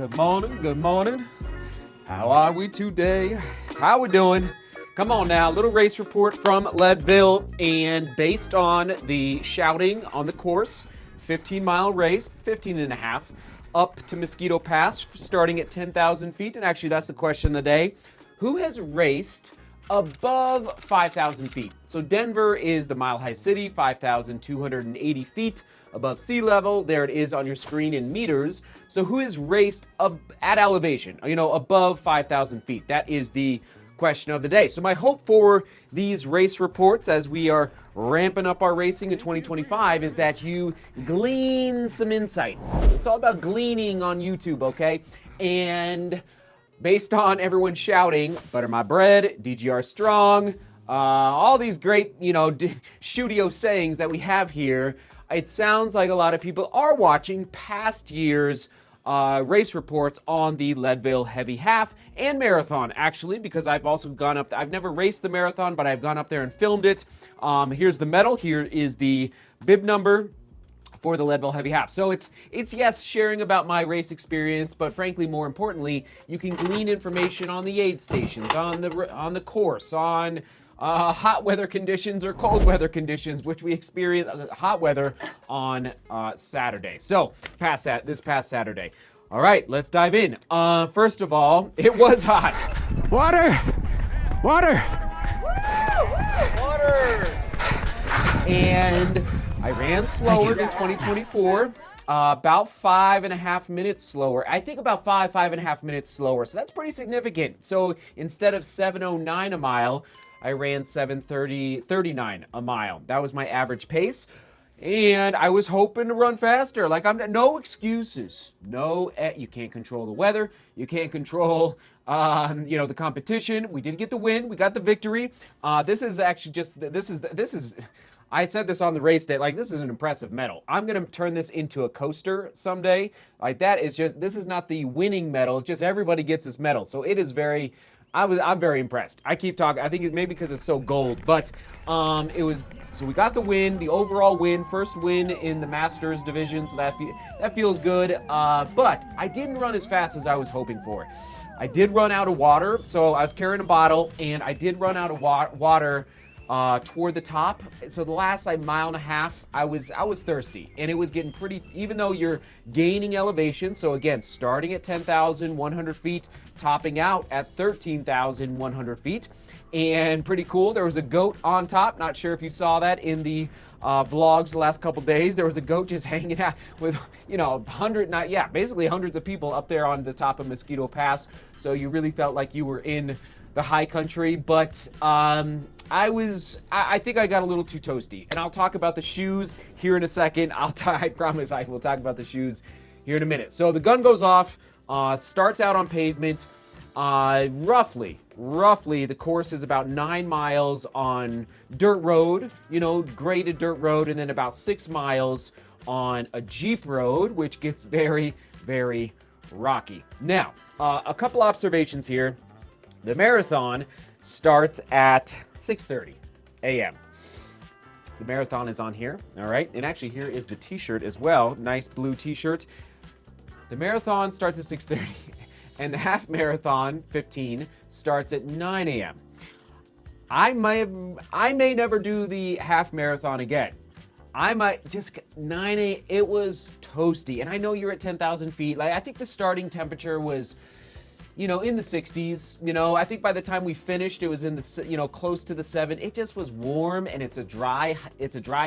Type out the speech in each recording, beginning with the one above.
Good morning, good morning. How are we today? How we doing? Come on now, little race report from Leadville, and based on the shouting on the course, 15-mile race, 15 and a half, up to Mosquito Pass, starting at 10,000 feet, and actually that's the question of the day. Who has raced above 5,000 feet? So Denver is the mile-high city, 5,280 feet above sea level. There it is on your screen in meters. So who has raced at elevation, above 5,000 feet? That is the question of the day. So my hope for these race reports as we are ramping up our racing in 2025 is that you glean some insights. It's all about gleaning on YouTube, okay? And based on everyone shouting, butter my bread, DGR strong, all these great, studio sayings that we have here, it sounds like a lot of people are watching past years' race reports on the Leadville Heavy Half and Marathon, actually, because I've also gone up. I've never raced the Marathon, but I've gone up there and filmed it. Here's the medal. Here is the bib number for the Leadville Heavy Half. So it's yes, sharing about my race experience, but frankly, more importantly, you can glean information on the aid stations, on the course, on hot weather conditions or cold weather conditions, which we experienced hot weather on Saturday. So this past Saturday. All right, let's dive in. First of all, it was hot. Water. And I ran slower than 2024. About 5.5 minutes slower. I think about 5.5 minutes slower. So that's pretty significant. So instead of 7:09 a mile, I ran 7:39 a mile. That was my average pace. And I was hoping to run faster. No excuses. You can't control the weather. You can't control, the competition. We did get the win. We got the victory. This is actually I said this on the race day, this is an impressive medal. I'm going to turn this into a coaster someday. This is not the winning medal. It's just everybody gets this medal. So it is I'm very impressed. I keep talking. I think it's maybe because it's so gold, but so we got the win, the overall win, first win in the Masters division, so that feels good. But I didn't run as fast as I was hoping for. I did run out of water, so I was carrying a bottle, and I did run out of water toward the top. So the last mile and a half, I was thirsty, and it was getting pretty, even though you're gaining elevation. So again, starting at 10,100 feet, topping out at 13,100 feet, and pretty cool. There was a goat on top. Not sure if you saw that in the vlogs the last couple days. There was a goat just hanging out with, basically hundreds of people up there on the top of Mosquito Pass. So you really felt like you were in the high country, but I think I got a little too toasty, and I'll talk about the shoes here in a second. I promise I will talk about the shoes here in a minute. So the gun goes off, starts out on pavement. Roughly, the course is about 9 miles on dirt road, graded dirt road, and then about 6 miles on a Jeep road, which gets very, very rocky. Now, a couple observations here. The marathon starts at 6:30 a.m. The marathon is on here, all right? And actually, here is the t-shirt as well. Nice blue t-shirt. The marathon starts at 6:30, and the half marathon, 15, starts at 9 a.m. I may never do the half marathon again. I might just 9 a.m. It was toasty, and I know you're at 10,000 feet. I think the starting temperature was, in the 60s. I think by the time we finished, it was in the, close to the 7. It just was warm, and it's a dry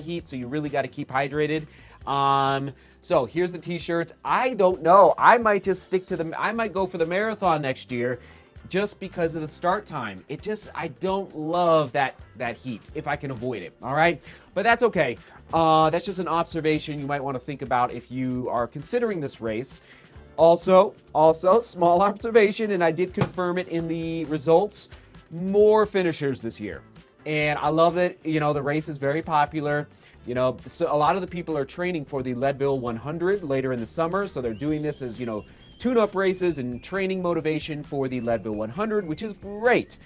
heat, so you really got to keep hydrated. So here's the t-shirts. I don't know. I might just I might go for the marathon next year just because of the start time. I don't love that heat if I can avoid it. All right. But that's okay. That's just an observation you might want to think about if you are considering this race. Also, small observation, and I did confirm it in the results, more finishers this year. And I love that, the race is very popular. So a lot of the people are training for the Leadville 100 later in the summer. So they're doing this as, tune-up races and training motivation for the Leadville 100, which is great.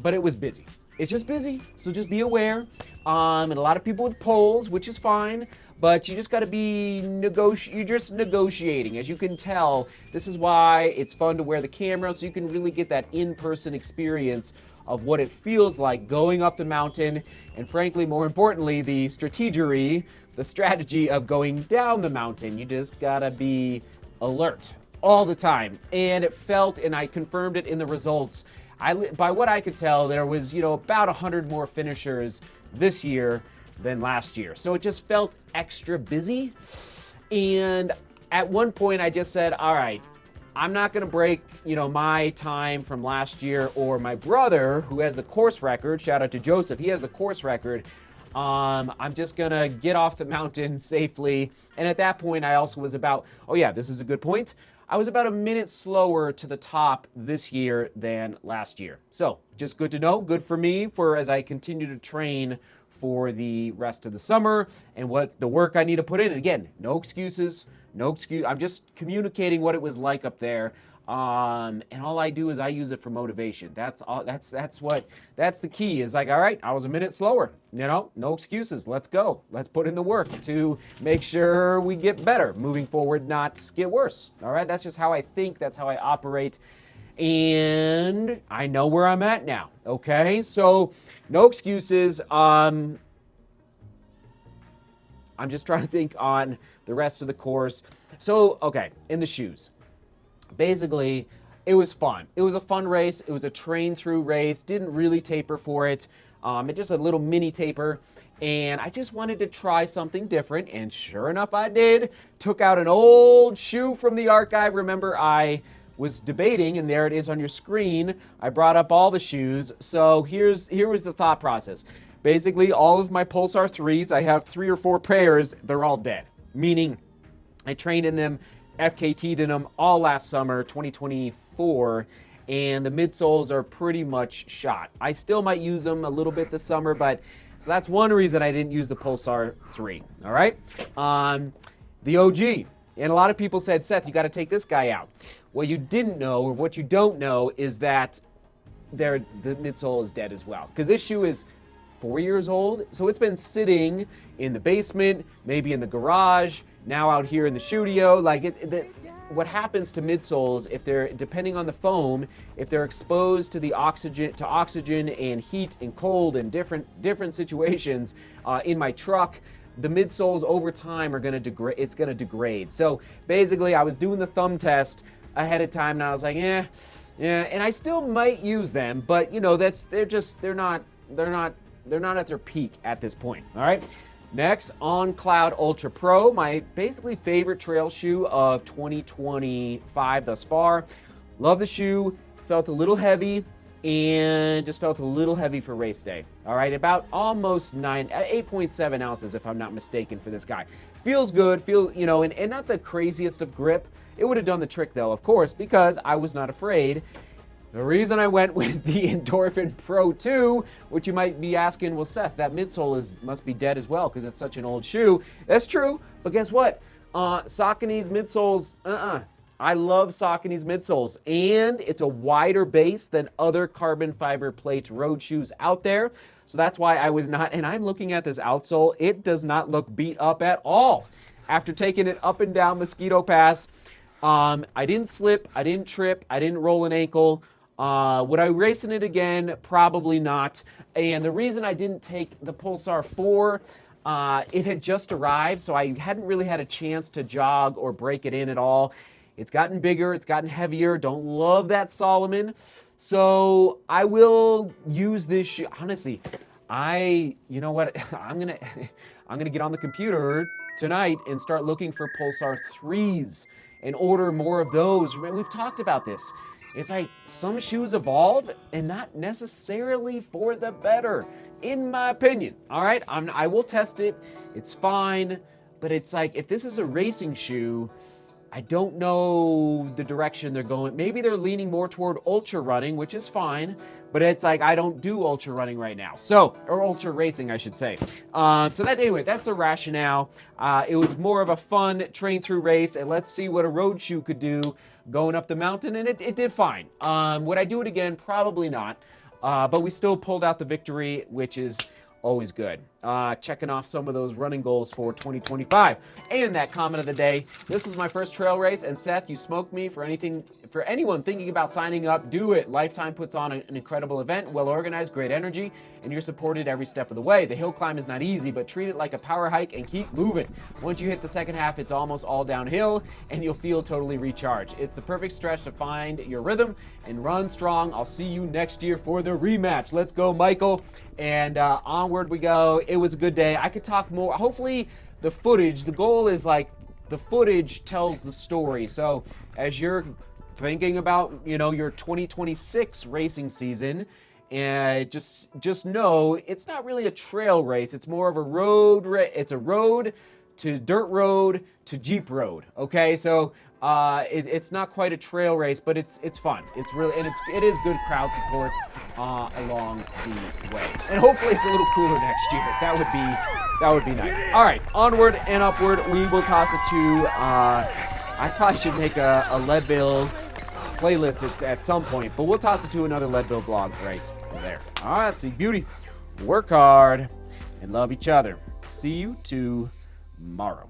But it was busy. It's just busy, so just be aware. And a lot of people with poles, which is fine. but you just got to be you're just negotiating. As you can tell, this is why it's fun to wear the camera, so you can really get that in-person experience of what it feels like going up the mountain, and frankly, more importantly, the strategy of going down the mountain. You just gotta be alert all the time. And it felt, and I confirmed it in the results, by what I could tell, there was, about 100 more finishers this year than last year. So it just felt extra busy. And at one point I just said, all right, I'm not going to break, my time from last year, or my brother, who has the course record. Shout out to Joseph. He has the course record. I'm just going to get off the mountain safely. And at that point, I also was about, this is a good point. I was about a minute slower to the top this year than last year. So just good to know. Good for me as I continue to train for the rest of the summer and what the work I need to put in. And again, no excuses. No excuse. I'm just communicating what it was like up there. And all I do is I use it for motivation. That's all. That's the key. Is like, all right, I was a minute slower. No excuses. Let's go. Let's put in the work to make sure we get better moving forward, not get worse. All right. That's just how I think. That's how I operate. And I know where I'm at now. Okay. So no excuses. I'm just trying to think on the rest of the course. So, okay, in the shoes. Basically, it was fun. It was a fun race. It was a train-through race. Didn't really taper for it. It just a little mini taper. And I just wanted to try something different. And sure enough, I did. Took out an old shoe from the archive. Remember, I was debating, and there it is on your screen. I brought up all the shoes. So here was the thought process. Basically, all of my Pulsar 3s, I have 3 or 4 pairs, they're all dead. Meaning, I trained in them, FKT'd in them all last summer, 2024, and the midsoles are pretty much shot. I still might use them a little bit this summer, so that's one reason I didn't use the Pulsar 3, all right? The OG, and a lot of people said, Seth, you got to take this guy out. What you didn't know, or what you don't know, is that the midsole is dead as well, because this shoe is 4 years old, so it's been sitting in the basement, maybe in the garage, now out here in the studio. What happens to midsoles, if they're, depending on the foam, if they're exposed to the oxygen and heat and cold and different situations in my truck, the midsoles over time are going to degrade. It's going to degrade. So basically, I was doing the thumb test ahead of time, and I was like, yeah, and I still might use them, but they're not at their peak at this point. All right. Next, On Cloud Ultra Pro, my basically favorite trail shoe of 2025 thus far. Love the shoe. Felt a little heavy, and just felt a little heavy for race day. All right, about almost 8.7 ounces if I'm not mistaken for this guy. Feels good. And not the craziest of grip. It would have done the trick though, of course, because I was not afraid. The reason I went with the Endorphin Pro 2, which you might be asking, well, Seth, that midsole must be dead as well because it's such an old shoe. That's true, but guess what? Saucony's midsoles, I love Saucony's midsoles, and it's a wider base than other carbon fiber plates road shoes out there. So that's why I was not, and I'm looking at this outsole. It does not look beat up at all. After taking it up and down Mosquito Pass, I didn't slip, I didn't trip, I didn't roll an ankle. Would I race in it again? Probably not. And the reason I didn't take the Pulsar 4, it had just arrived, so I hadn't really had a chance to jog or break it in at all. It's gotten bigger, it's gotten heavier. Don't love that Solomon. So I will use this shoe. Honestly, you know what? I'm gonna get on the computer tonight and start looking for Pulsar 3s and order more of those. We've talked about this. It's like some shoes evolve and not necessarily for the better, in my opinion. All right, I will test it. It's fine, but it's like if this is a racing shoe, I don't know the direction they're going. Maybe they're leaning more toward ultra running, which is fine, but it's like I don't do ultra running right now. Or ultra racing, I should say. Anyway, that's the rationale. It was more of a fun train through race, and let's see what a road shoe could do going up the mountain, and it did fine. Would I do it again? Probably not. But we still pulled out the victory, which is always good. checking off some of those running goals for 2025. And that comment of the day, this was my first trail race, and Seth, you smoked me. For anyone thinking about signing up, do it. Lifetime puts on an incredible event, well organized, great energy, and you're supported every step of the way. The hill climb is not easy, but treat it like a power hike and keep moving. Once you hit the second half, it's almost all downhill, and you'll feel totally recharged. It's the perfect stretch to find your rhythm and run strong. I'll see you next year for the rematch. Let's go, Michael. And onward we go. It was a good day. I could talk more. Hopefully the footage, the goal is like the footage tells the story. So as you're thinking about, your 2026 racing season, and just know it's not really a trail race. It's more of a road race. It's a road to dirt road to Jeep road. Okay, so it's not quite a trail race, but it's fun. It's really, and it is good crowd support along the way. And hopefully it's a little cooler next year. That would be nice. All right, onward and upward. We will toss it to. I probably should make a Leadville playlist at some point, but we'll toss it to another Leadville blog right there. All right, see beauty. Work hard and love each other. See you tomorrow.